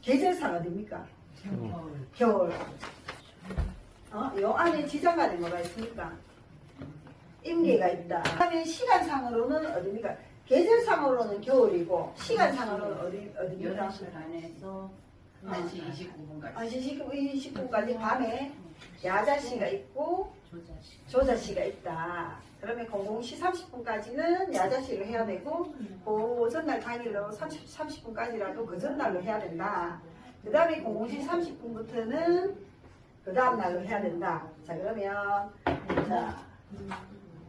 계절상 어딥니까? 겨울. 요 안에 지정간에 뭐가 있습니까? 임계가 있다. 그다음에 시간상으로는 어딥니까? 계절상으로는 겨울이고 시간상으로는 어딥니까? 11시 반에서 1시 29분까지 1시 29분까지 밤에 야자시가 있고 조자시가 있다. 그러면 00시 30분까지는 야자시를 해야 되고 그 전날 당일로 30분까지라도 그 전날로 해야 된다. 그 다음에 00시 30분부터는 그 다음 날로 해야 된다. 자 그러면 자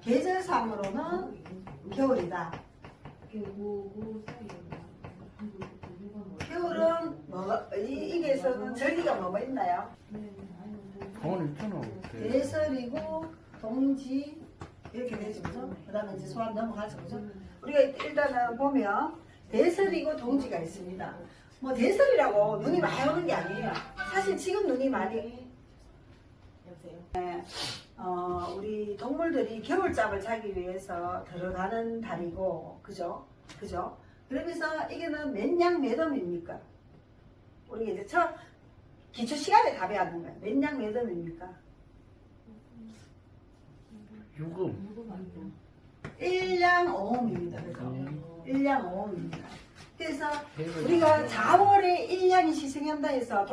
계절상으로는 겨울이다. 겨울은 이게서는 절기가 뭐가 있나요? 가만히 있잖아. 대설이고 동지 이렇게 되죠, 그죠? 그 다음에 이제 소환 넘어가죠, 그죠? 우리가 일단은 보면 대설이고 동지가 있습니다. 뭐 대설이라고 눈이 많이 오는 게 아니에요. 사실 지금 눈이 많이 우리 동물들이 겨울잠을 자기 위해서 들어가는 달이고, 그죠? 그죠? 그러면서 이게는 몇냥 몇 엄입니까? 우리 이제 기초 시간에 답해하는 거예요. 몇냥 몇 엄입니까? 유금. 1냥 5엄입니다. 그죠? 1냥 5엄입니다. 그래서 우리가 4월에 1냥이 희생한다 해서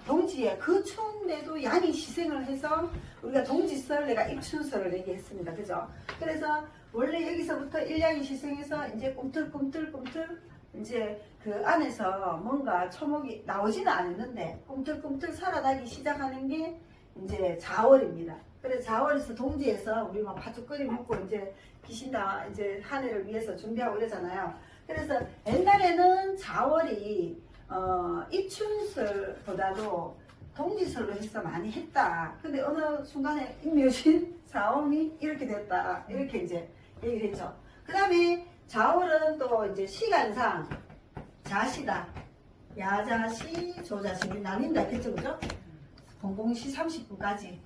동지에 그 추운데도 양이 희생을 해서 우리가 동지설 내가 입춘설을 얘기했습니다. 그죠? 그래서 원래 여기서부터 1냥이 희생해서 이제 꿈틀꿈틀 이제 그 안에서 뭔가 초목이 나오지는 않았는데 꿈틀꿈틀 살아나기 시작하는 게 이제 4월입니다. 그래서 4월에서 동지에서 우리 막 팥죽거리 먹고 이제 귀신다 이제 한 해를 위해서 준비하고 이러잖아요. 그래서 옛날에는 4월이 입춘설보다도 동지설로 해서 많이 했다. 근데 어느 순간에 임묘신 4월이 이렇게 됐다. 이렇게 이제 얘기를 했죠. 그 다음에 4월은 또 이제 시간상 자시다. 야자시, 조자시 나뉜다 했죠. 그죠? 00시 30분까지.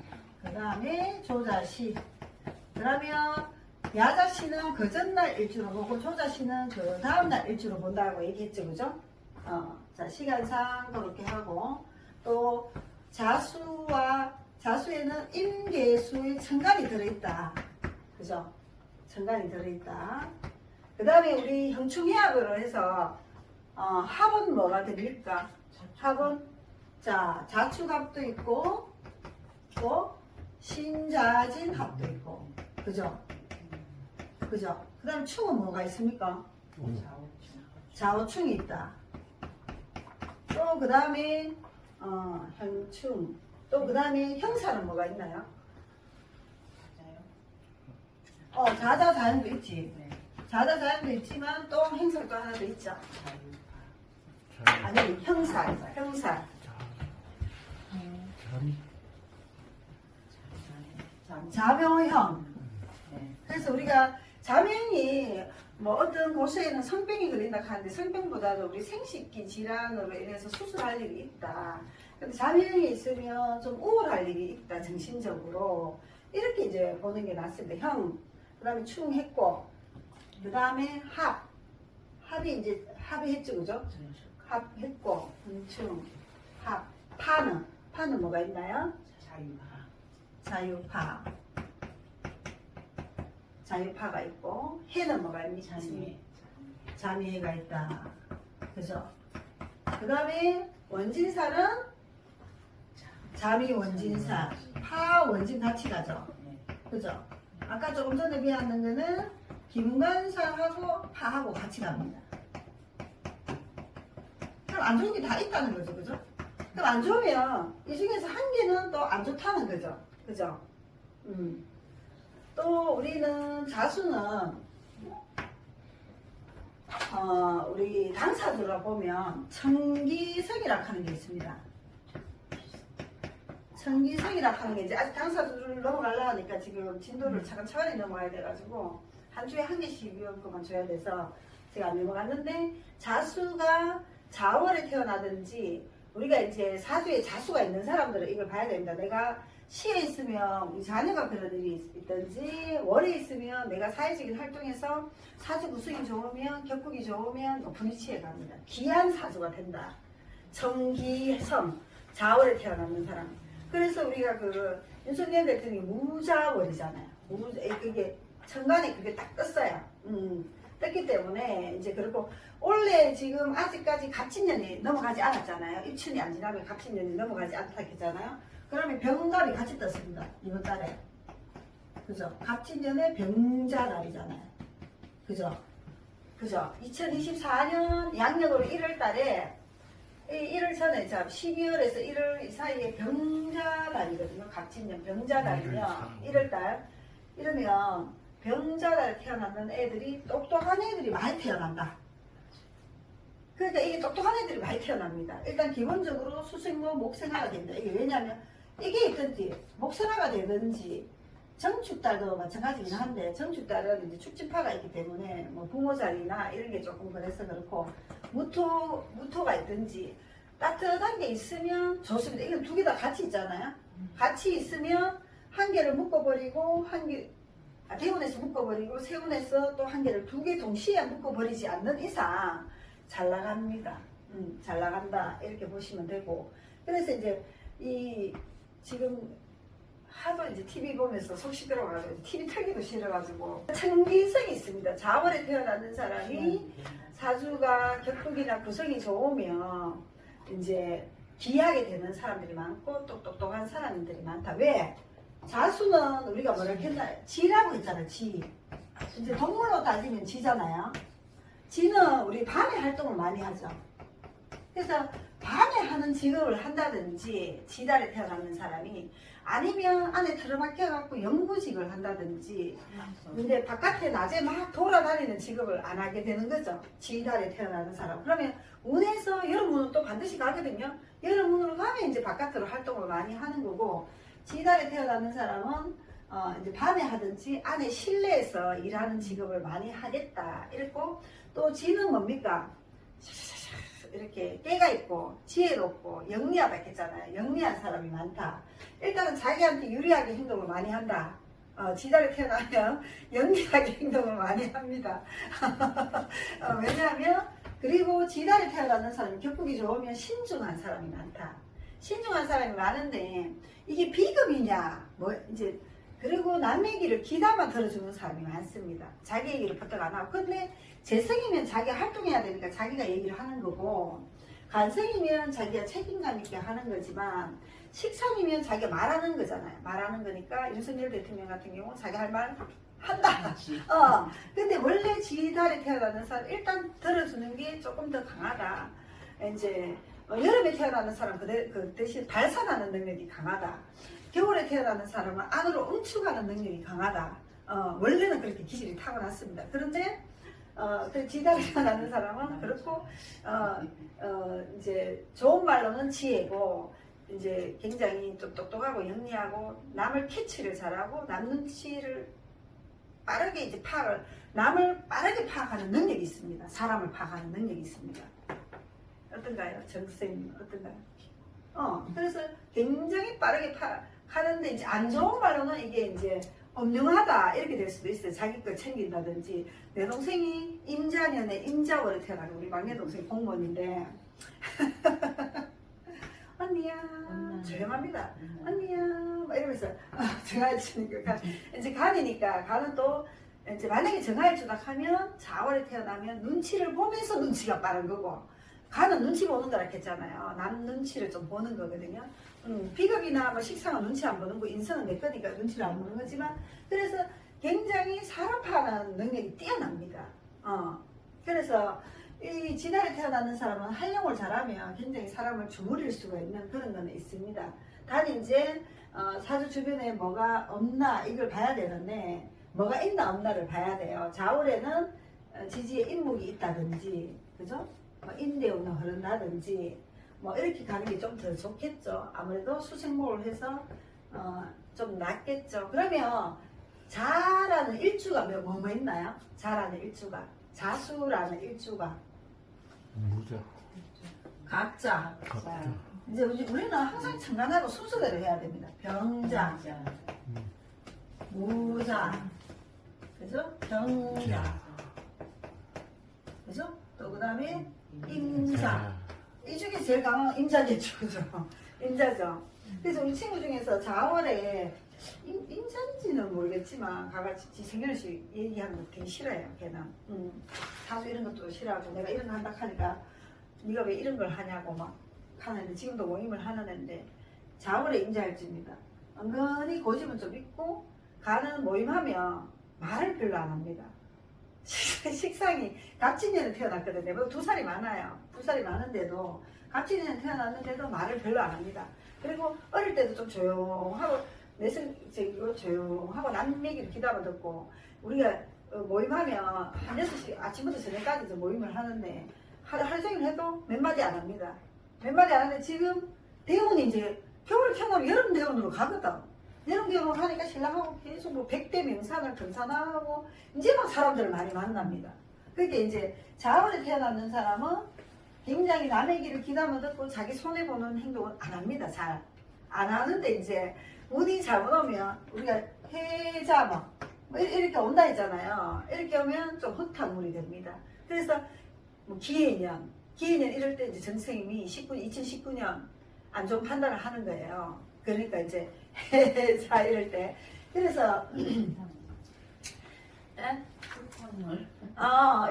그 다음에 조자시. 그러면 야자시는 그 전날 일주로 보고 조자시는 그 다음날 일주로 본다고 얘기했죠. 그죠? 자, 시간상 그렇게 하고 또 자수에는 임계수의 천간이 들어있다. 그죠? 천간이 들어있다. 그 다음에 우리 형충해학으로 해서 합은 뭐가 됩니까? 합은 자 자축합도 있고 또 신자진 합도 있고 그죠? 그죠? 그 다음 충은 뭐가 있습니까? 좌우충이 있다. 또 그 다음에 현충 또 그 다음에 형사는 뭐가 있나요? 자자자연도 있지. 자자자연도 있지만 또 행설도 하나 더 있죠. 아니 형사. 자명형. 그래서 우리가 자명이 뭐 어떤 곳에는 성병이 걸린다 하는데 성병보다도 우리 생식기 질환으로 인해서 수술할 일이 있다. 근데 자명이 있으면 좀 우울할 일이 있다 정신적으로 이렇게 이제 보는 게 낫습니다. 형, 그 다음에 충했고 그 다음에 합이 이제 합의했죠, 그죠? 합했고 충, 합, 파는 뭐가 있나요? 자유파가 있고 해는 뭐가 있습니까? 자미해가 있다. 그죠? 그 다음에 원진살은 자미 원진살, 파 원진 같이 가죠. 그죠? 아까 조금 전에 배웠는 거는 김관살하고 파하고 같이 갑니다. 그럼 안 좋은 게 다 있다는 거죠. 그죠? 그럼 안 좋으면 이 중에서 한 개는 또 안 좋다는 거죠. 그죠? 또 우리는 자수는 우리 당사주로 보면 청기석이라 하는 게 있습니다. 청기석이라 하는 게 이제 아직 당사주를 넘어가려고 하니까 지금 진도를 차근차근히 넘어가야 돼가지고 한 주에 한 개씩 위험금만 줘야 돼서 제가 안 넘어갔는데 자수가 자월에 태어나든지 우리가 이제 사주에 자수가 있는 사람들은 이걸 봐야 됩니다. 내가 시에 있으면 우리 자녀가 그런 일이 있든지 월에 있으면 내가 사회적인 활동에서 사주 구성이 좋으면 격국이 좋으면 높은 위치에 갑니다. 귀한 사주가 된다. 청기섬, 자월에 태어나는 사람. 그래서 우리가 그 윤석열 대통령이 무자월이잖아요. 그게 천간에 그게 딱 떴어요. 떴기 때문에 이제 그리고 원래 지금 아직까지 갑진년이 넘어가지 않았잖아요. 입춘이 안 지나면 갑진년이 넘어가지 않다 했잖아요. 그러면 병갑이 같이 떴습니다. 이번 달에. 그죠? 갑진년에 병자달이잖아요. 그죠? 2024년 양력으로 1월 달에 1월 전에 12월에서 1월 사이에 병자달이거든요. 갑진년 병자달이면 1월달 이러면 병자달에 태어나는 애들이 똑똑한 애들이 많이 태어난다. 그러니까 이게 똑똑한 애들이 많이 태어납니다. 일단 기본적으로 수생모 목생화가 됩니다. 이게 왜냐하면 이게 있든지 목생화가 되든지 정축달도 마찬가지긴 한데 정축달은 이제 축진파가 있기 때문에 뭐 부모자리나 이런 게 조금 그래서 그렇고 무토가 있든지 따뜻한 게 있으면 좋습니다. 이건 두 개 다 같이 있잖아요. 같이 있으면 한 개를 묶어버리고 대운에서 묶어버리고 세운에서 또 한 개를 두 개 동시에 묶어버리지 않는 이상 잘 나갑니다. 잘 나간다 이렇게 보시면 되고 그래서 이제 이 지금 하도 이제 TV 보면서 속 시끄러워가지고 TV 틀기도 싫어가지고 청기성이 있습니다. 자월에 태어나는 사람이 사주가 격국이나 구성이 좋으면 이제 기하게 되는 사람들이 많고 또 똑똑한 사람들이 많다. 왜? 자수는 우리가 뭐라 했나 지라고 했잖아요. 지. 이제 동물로 따지면 지잖아요. 지는 우리 밤에 활동을 많이 하죠. 그래서 밤에 하는 직업을 한다든지 지달에 태어나는 사람이 아니면 안에 틀어박혀갖고 연구직을 한다든지 근데 바깥에 낮에 막 돌아다니는 직업을 안 하게 되는 거죠. 지달에 태어나는 사람. 그러면 운에서 여름운은 또 반드시 가거든요. 여름운으로 가면 이제 바깥으로 활동을 많이 하는 거고 지달에 태어나는 사람은 이제 밤에 하든지 안에 실내에서 일하는 직업을 많이 하겠다. 이랬고 또 지는 뭡니까? 이렇게 깨가 있고 지혜롭고 영리하다 했잖아요. 영리한 사람이 많다. 일단은 자기한테 유리하게 행동을 많이 한다. 지달에 태어나면 영리하게 행동을 많이 합니다. 왜냐하면 그리고 지달에 태어나는 사람이 격국이 좋으면 신중한 사람이 많다. 신중한 사람이 많은데 이게 비급이냐 뭐 이제 그리고 남의 얘기를 귀담아 들어주는 사람이 많습니다. 자기 얘기를 버떡 안 하고 근데 재성이면 자기가 활동해야 되니까 자기가 얘기를 하는 거고 간성이면 자기가 책임감 있게 하는 거지만 식상이면 자기가 말하는 거잖아요. 말하는 거니까 윤석열 대통령 같은 경우는 자기 할 말 한다. 근데 원래 지달에 태어나는 사람 일단 들어주는 게 조금 더 강하다. 이제 여름에 태어나는 사람 그 대신 발산하는 능력이 강하다. 겨울에 태어나는 사람은 안으로 응축하는 능력이 강하다. 원래는 그렇게 기질이 타고났습니다. 그런데 그 지달에 태어나는 사람은 그렇고 이제 좋은 말로는 지혜고 이제 굉장히 좀 똑똑하고 영리하고 남을 캐치를 잘하고 남 눈치를 빠르게 이제 남을 빠르게 파악하는 능력이 있습니다. 사람을 파악하는 능력이 있습니다. 어떤가요? 정쌤 어떤가요? 그래서 굉장히 빠르게 파악하는데 이제 안 좋은 말로는 이게 이제 엄중하다 이렇게 될 수도 있어요. 자기 걸 챙긴다든지. 내 동생이 임자년에 임자월에 태어나는 우리 막내 동생이 공무원인데 언니야 조용합니다. 언니야 막 이러면서 정화일 주니까 이제 간이니까 간은 또 이제 만약에 정화일 주다 하면 자월에 태어나면 눈치를 보면서 눈치가 빠른 거고 간은 눈치 보는 거라 했잖아요. 남 눈치를 좀 보는 거거든요. 비겁이나 뭐 식상은 눈치 안 보는 거 인성은 내 거니까 눈치를 안 보는 거지만 그래서 굉장히 사람 파악하는 능력이 뛰어납니다. 그래서 이 지달에 태어나는 사람은 활용을 잘하면 굉장히 사람을 주무릴 수가 있는 그런 거는 있습니다. 단 이제 사주 주변에 뭐가 없나 이걸 봐야 되는데 뭐가 있나 없나를 봐야 돼요. 자월에는 지지에 인목이 있다든지 그죠? 뭐 인대운이 흐른다든지 뭐 이렇게 가는 게 좀 더 좋겠죠. 아무래도 수생목을 해서 좀 낫겠죠. 그러면 자라는 일주가 뭐 있나요? 자라는 일주가 자수라는 일주가 무자. 각자. 각자. 이제 우리는 항상 청간하고 순서대로 해야 됩니다. 병자, 무자, 그죠? 병자, 그죠? 또 그 다음에 임자, 이 중에 제일 강한 임자겠죠. 임자죠. 그래서 우리 친구 중에서 자월에 임자인지는 모르겠지만 가같이 생겨는식 얘기하는 거 되게 싫어해요. 걔는 사수 이런 것도 싫어하고 내가 이런 거 한다 하니까 네가 왜 이런 걸 하냐고 막 하는데 지금도 모임을 하는 애인데 자월에 임자일지입니다. 은근히 고집은 좀 있고 가는 모임하면 말을 별로 안 합니다. 식상이 갑진년에 태어났거든요. 2살이 많아요. 2살이 많은데도 갑진년에 태어났는데도 말을 별로 안 합니다. 그리고 어릴 때도 좀 조용하고 내성적이고 조용하고 남 얘기를 귀담아 듣고 우리가 모임하면 한 6시 아침부터 저녁까지 이제 모임을 하는데 하루 종일 해도 몇 마디 안 합니다. 몇 마디 안 하는데 지금 대원이 이제 겨울에 태어나면 여름 대원으로 가거든. 여름 대원으로 하니까 신랑하고 계속 뭐 100대 명산을 등산하고 이제 막 사람들을 많이 만납니다. 그게 이제 자월에 태어났는 사람은 굉장히 남의 길을 귀담아 듣고 자기 손해보는 행동은 안 합니다. 잘 안 하는데 이제 운이 잘못 오면 우리가 해자 뭐 이렇게 온다 했잖아요. 이렇게 오면 좀 흙탕물이 됩니다. 그래서 뭐 기해년 이럴 때 이제 전생님이 2019년 안 좋은 판단을 하는 거예요. 그러니까 이제 해자 이럴 때 그래서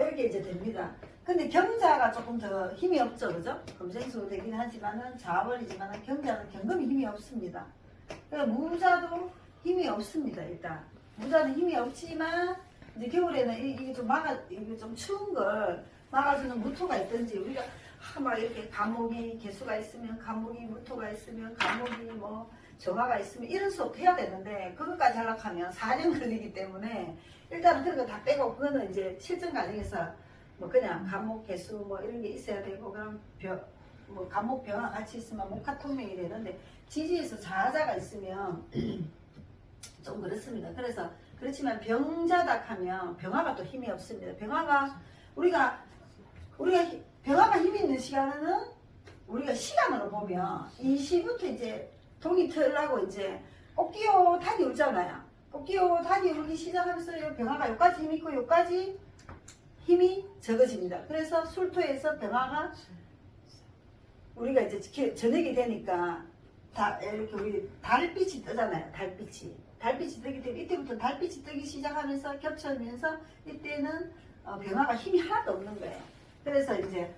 이렇게 이제 됩니다. 근데 경자가 조금 더 힘이 없죠, 그죠? 금생수 되긴 하지만은 자월이지만은 경자는 경금이 힘이 없습니다. 그러니까 무자도 힘이 없습니다. 일단 무자는 힘이 없지만 이제 겨울에는 이게 좀 추운 걸 막아주는 무토가 있든지 우리가 막 이렇게 감목이 개수가 있으면 감목이 무토가 있으면 감목이 뭐 정화가 있으면 이런 수업 해야 되는데 그것까지 하려면 4년 걸리기 때문에 일단은 그런 거 다 빼고 그거는 이제 실전 과정에서 뭐 그냥 감목 개수 뭐 이런 게 있어야 되고 그럼 뭐 감목 병화 같이 있으면 목화통명이 되는데 지지에서 자자가 있으면 좀 그렇습니다. 그래서 그렇지만 병자닥 하면 병화가 또 힘이 없습니다. 우리가 병화가 힘이 있는 시간은 우리가 시간으로 보면 2시부터 이제 동이 틀라고 이제 꽃기호 닭이 울잖아요. 꽃기호 닭이 울기 시작하면서 병화가 여기까지 힘이 있고 여기까지 힘이 적어집니다. 그래서 술토에서 병화가 우리가 이제 저녁이 되니까 이렇게 우리 달빛이 뜨잖아요. 달빛이 뜨기 때문에 이때부터 달빛이 뜨기 시작하면서 겹쳐지면서 이때는 병화가 힘이 하나도 없는 거예요. 그래서 이제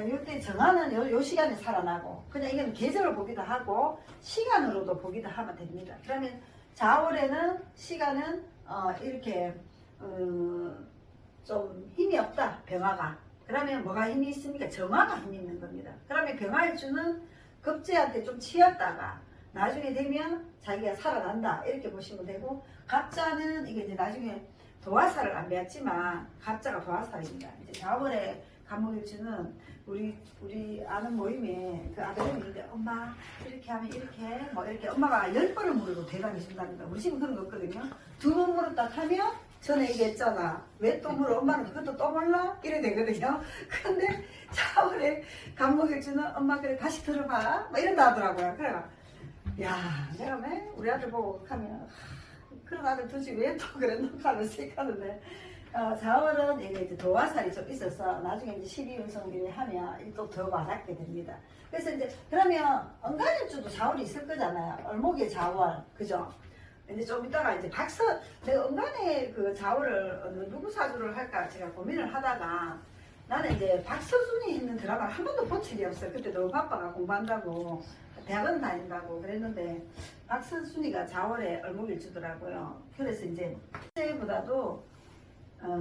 이때 정화는 요 시간에 살아나고 그냥 이건 계절을 보기도 하고 시간으로도 보기도 하면 됩니다. 그러면 자월에는 시간은 이렇게 좀 힘이 없다 병화가. 그러면 뭐가 힘이 있습니까? 정화가 힘이 있는 겁니다. 그러면 병화일주는 급제한테 좀 치였다가 나중에 되면 자기가 살아난다 이렇게 보시면 되고 갑자는 이게 이제 나중에 도화살을 안 배웠지만 갑자가 도화살입니다. 이제 자월에 간목일주는 우리 아는 모임에 그 아들이 있는데 엄마 이렇게 하면 이렇게 뭐 이렇게 엄마가 10번을 물어도 대답해 준답니다. 우리 집은 그런 거 없거든요. 2번 물었다 하면 전에 얘기했잖아. 왜 또 물어? 엄마는 그것도 또 몰라? 이래 되거든요. 근데 자월에 간목일주는 엄마 그래 다시 들어봐 뭐 이런다 하더라고요. 그래 야 내가 왜 우리 아들 보고 하면 그런 아들 두지 왜 또 그랬나 하면서 생각하는데 자월은 이제 도화살이 좀 있어서 나중에 이제 12운성비를 하면 또 더 와닿게 됩니다. 그래서 이제 그러면 은간일주도 자월이 있을 거잖아요. 을목의 자월, 그죠? 이제 좀 이따가 이제 내가 은간에 그 자월을 누구 사주를 할까 제가 고민을 하다가 나는 이제 박서준이 있는 드라마를 한 번도 본 적이 없어요. 그때 너무 바빠가 공부한다고 대학원 다닌다고 그랬는데 박서준이가 자월에 을목일주더라고요. 그래서 이제 급제보다도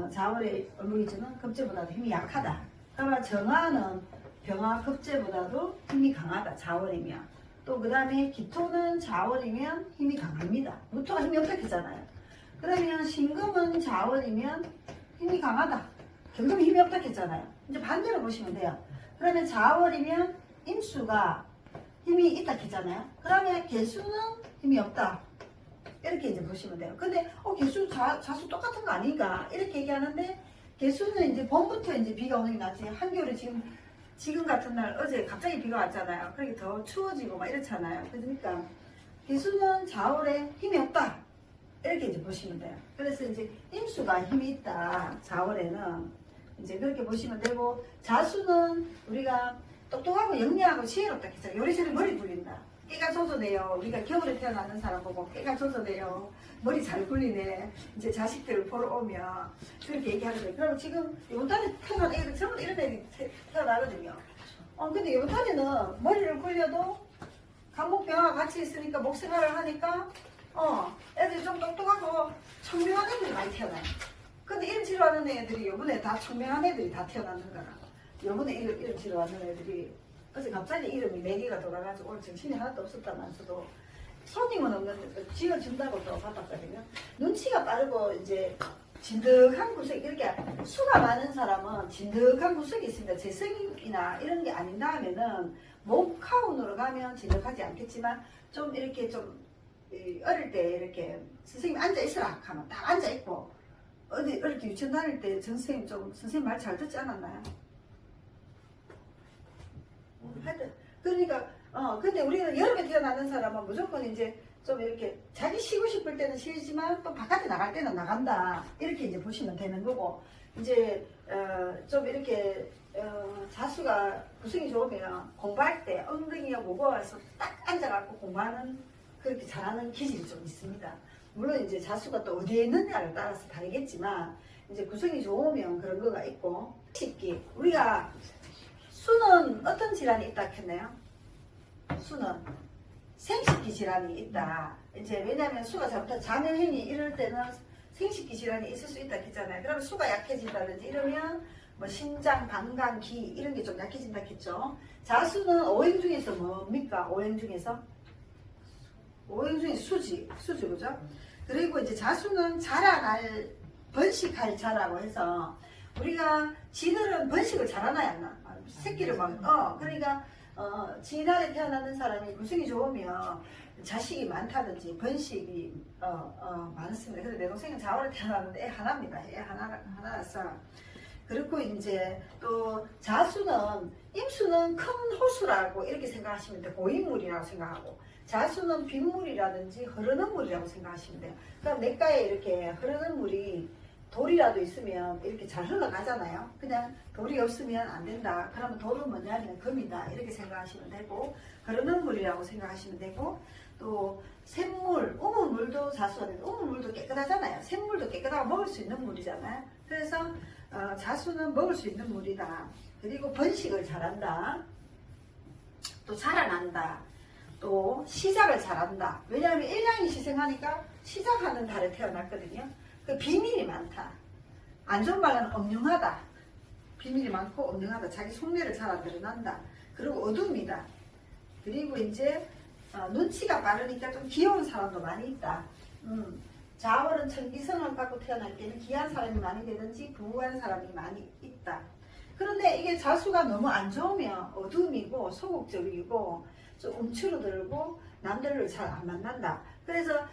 자월의 을목일주는 급제보다도 힘이 약하다. 그러면 정화는 병화 급제보다도 힘이 강하다. 자월이면. 또 그 다음에 기토는 자월이면 힘이 강합니다. 무토가 힘이 없다 했잖아요. 그러면 신금은 자월이면 힘이 강하다. 경금이 힘이 없다 했잖아요. 이제 반대로 보시면 돼요. 그러면 자월이면 임수가 힘이 있다 했잖아요. 그러면 개수는 힘이 없다. 이렇게 이제 보시면 돼요. 근데 개수 자수 똑같은 거 아닌가 이렇게 얘기하는데 개수는 이제 봄부터 이제 비가 오는 게 낫지. 한겨울에 지금 같은 날 어제 갑자기 비가 왔잖아요. 그러니까 더 추워지고 막 이렇잖아요. 그러니까 개수는 자월에 힘이 없다. 이렇게 이제 보시면 돼요. 그래서 이제 임수가 힘이 있다. 자월에는 이제 그렇게 보시면 되고 자수는 우리가 똑똑하고 영리하고 지혜롭다 했잖아. 요리조리 머리 굴린다. 깨가 젖어내요. 우리가 겨울에 태어나는 사람 보고 깨가 젖어내요. 머리 잘 굴리네. 이제 자식들을 보러 오면 그렇게 얘기하거든요. 그럼 지금 이번 달에 태어난 애들 전부 이런 애들이 태어나거든요. 근데 이번 달에는 머리를 굴려도 강목병하고 같이 있으니까 목생활을 하니까 애들이 좀 똑똑하고 청명한 애들이 많이 태어나요. 근데 이런 치료하는 애들이 요번에 다 청명한 애들이 다 태어나는 거라. 요번에 이런 치료하는 애들이 어제 갑자기 이름이 4개가 돌아가지고 오늘 정신이 하나도 없었다면서도 손님은 없는데 지어준다고 또 받았거든요. 눈치가 빠르고 이제 진득한 구석 이렇게 수가 많은 사람은 진득한 구석이 있습니다. 재성이나 이런 게 아닌다 하면은 목카운으로 가면 진득하지 않겠지만 좀 이렇게 좀 어릴 때 이렇게 선생님 앉아 있으라 하면 딱 앉아 있고 어디 어릴 때 유치원 다닐 때 전 선생님 좀 선생님 말 잘 듣지 않았나요? 하여튼 그러니까 근데 우리는 여름에 태어나는 사람은 무조건 이제 좀 이렇게 자기 쉬고 싶을 때는 쉬지만 또 바깥에 나갈 때는 나간다 이렇게 이제 보시면 되는 거고 이제 좀 이렇게 자수가 구성이 좋으면 공부할 때 엉덩이가 무거워서 딱 앉아갖고 공부하는 그렇게 잘하는 기질이 좀 있습니다. 물론 이제 자수가 또 어디에 있느냐를 따라서 다르겠지만 이제 구성이 좋으면 그런 거가 있고 식기 우리가 수는 어떤 질환이 있다 했나요? 수는 생식기 질환이 있다. 이제 왜냐하면 수가 잘못하면 장염행위 이럴 때는 생식기 질환이 있을 수 있다 했잖아요. 그러면 수가 약해진다든지 이러면 뭐 심장, 방광, 기 이런 게 좀 약해진다 했죠. 자수는 오행 중에서 뭡니까? 오행 중에서 수지 그죠? 그리고 이제 자수는 자라날 번식할 자라고 해서 우리가 지들은 번식을 잘하나요? 안 하나? 새끼를 막 그러니까 지날에 태어나는 사람이 구성이 좋으면 자식이 많다든지 번식이 많습니다. 그래서 내 동생은 4월에 태어났는데 애 하나입니다. 애 하나라서 그리고 이제 또 자수는 임수는 큰 호수라고 이렇게 생각하시면 돼요. 고인물이라고 생각하고 자수는 빗물이라든지 흐르는 물이라고 생각하시면 돼요. 그럼 냇가에 이렇게 흐르는 물이 돌이라도 있으면 이렇게 잘 흘러가잖아요. 그냥 돌이 없으면 안 된다. 그러면 돌은 뭐냐면 금이다. 이렇게 생각하시면 되고 흐르는 물이라고 생각하시면 되고 또 샘물, 우물물도 자수가 되고 우물물도 깨끗하잖아요. 샘물도 깨끗하고 먹을 수 있는 물이잖아요. 그래서 자수는 먹을 수 있는 물이다. 그리고 번식을 잘한다. 또 자라난다. 또 시작을 잘한다. 왜냐하면 일양이 시생하니까 시작하는 달에 태어났거든요. 그 비밀이 많다. 안 좋은 말은 엄중하다. 비밀이 많고 엄중하다. 자기 속내를 잘 안 드러난다. 그리고 어둠이다. 그리고 이제 눈치가 빠르니까 좀 귀여운 사람도 많이 있다. 자월은 천기성을 갖고 태어날 때는 귀한 사람이 많이 되든지 부유한 사람이 많이 있다. 그런데 이게 자수가 너무 안 좋으면 어둠이고 소극적이고 좀 움츠러들고 남들을 잘 안 만난다. 그래서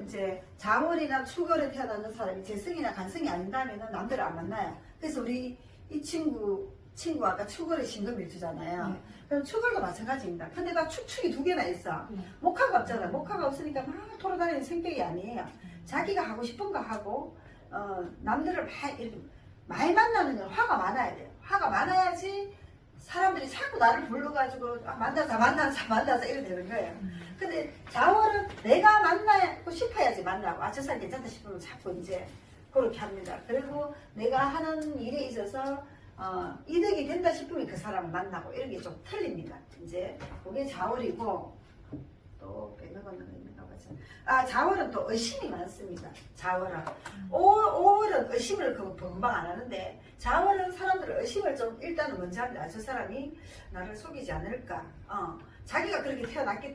이제 자월이나 축월에 태어나는 사람이 재성이나 간성이 아닌다면 남들을 안 만나요. 그래서 우리 이 친구 아까 축월에 신금일주잖아요. 그럼 축월도 마찬가지입니다. 근데 나 축축이 2개나 있어. 목화가 없잖아. 목화가 없으니까 막 돌아다니는 성격이 아니에요. 자기가 하고 싶은 거 하고 남들을 많이 만나는 건 화가 많아야 돼요. 화가 많아야지 사람들이 자꾸 나를 불러가지고 만나자 이래 되는 거예요. 근데 자월은 내가 만나고 싶어야지 만나고 저 사람 괜찮다 싶으면 자꾸 이제 그렇게 합니다. 그리고 내가 하는 일에 있어서 이득이 된다 싶으면 그 사람을 만나고 이런 게 좀 틀립니다. 이제 그게 자월이고 또 빼먹었는 거 있는가 보죠. 자월은 또 의심이 많습니다. 자월은 5월은 의심을 금방 안 하는데 자월은 사람들의 의심을 좀 일단은 먼저 합니다. 저 사람이 나를 속이지 않을까. 자기가 그렇게 태어났기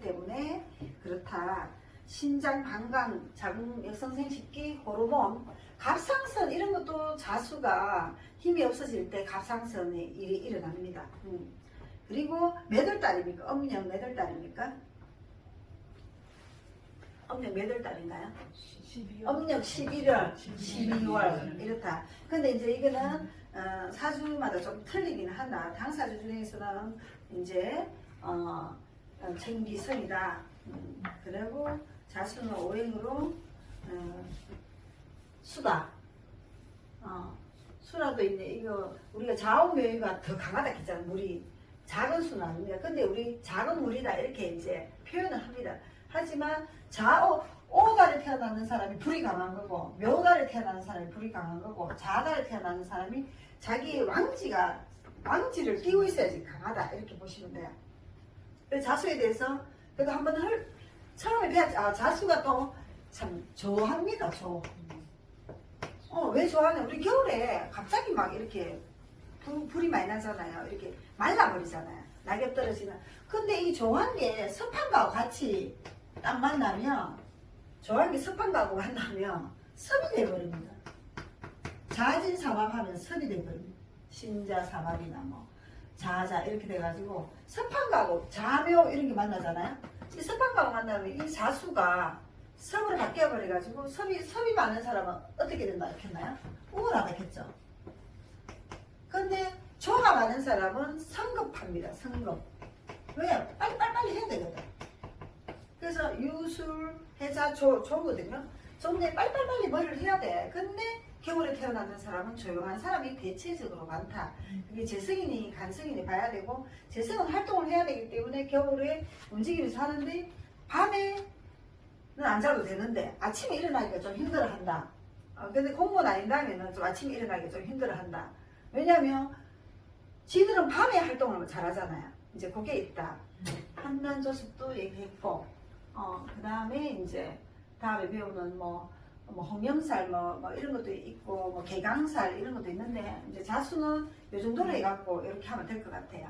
때문에 그렇다. 신장, 방광, 자궁, 역성생식기, 호르몬, 갑상선 이런 것도 자수가 힘이 없어질 때 갑상선에 일이 일어납니다. 그리고 몇 월 달입니까? 음력 몇 월 달입니까? 음력 몇 월 달인가요? 12월. 음력 11월, 12월 이렇다. 근데 이제 이거는 사주마다 좀 틀리긴 하나. 당사주 중에서는 이제 천기성이다. 그리고 자수는 오행으로 수다. 수라도 있네. 이거 우리가 좌우묘유가 더 강하다 했잖아. 물이 작은 수는 아닙니다. 근데 우리 작은 물이다 이렇게 이제 표현을 합니다. 하지만 오달에 태어나는 사람이 불이 강한 거고 묘달에 태어나는 사람이 불이 강한 거고 자달에 태어나는 사람이 자기의 왕지를 띄고 있어야지 강하다 이렇게 보시면 돼요. 그래서 자수에 대해서 그래도 한번 처음에 자수가 또 참 좋아합니다. 왜 좋아하냐? 우리 겨울에 갑자기 막 이렇게 불이 많이 나잖아요. 이렇게 말라버리잖아요. 낙엽 떨어지는. 근데 이 좋아하는 게 습한 거하고 같이 딱 만나면 좋아하는 게 습한 거하고 만나면 습이 돼버립니다. 자진 사막하면 습이 돼버립니다. 신자 사막이나 뭐 자자 이렇게 돼가지고 습한 거하고 자묘 이런 게 만나잖아요. 이 습한 거하고 만나면 이 자수가 섭으로 바뀌어버려가지고 섭이 많은 사람은 어떻게 된다 했나요? 우울하다 했죠. 근데 조가 많은 사람은 성급합니다. 성급. 왜? 빨리 해야 되거든. 그래서 유술, 해자, 조거든요. 조인데 빨리 머리를 해야 돼. 근데 겨울에 태어나는 사람은 조용한 사람이 대체적으로 많다. 이게 재성이니 간성이니 봐야 되고 재성은 활동을 해야 되기 때문에 겨울에 움직이면서 하는데 밤에는 안 자도 되는데 아침에 일어나기가 좀 힘들어한다. 근데 공무원 아닌 다음에는 좀 아침에 일어나기가 좀 힘들어한다. 왜냐면 지들은 밤에 활동을 잘하잖아요. 이제 그게 있다. 한난조습도 얘기했고, 그 다음에 이제 다음에 배우는 뭐 홍염살 뭐 이런 것도 있고, 뭐 개강살 이런 것도 있는데 이제 자수는 요 정도로 해갖고 이렇게 하면 될 것 같아요.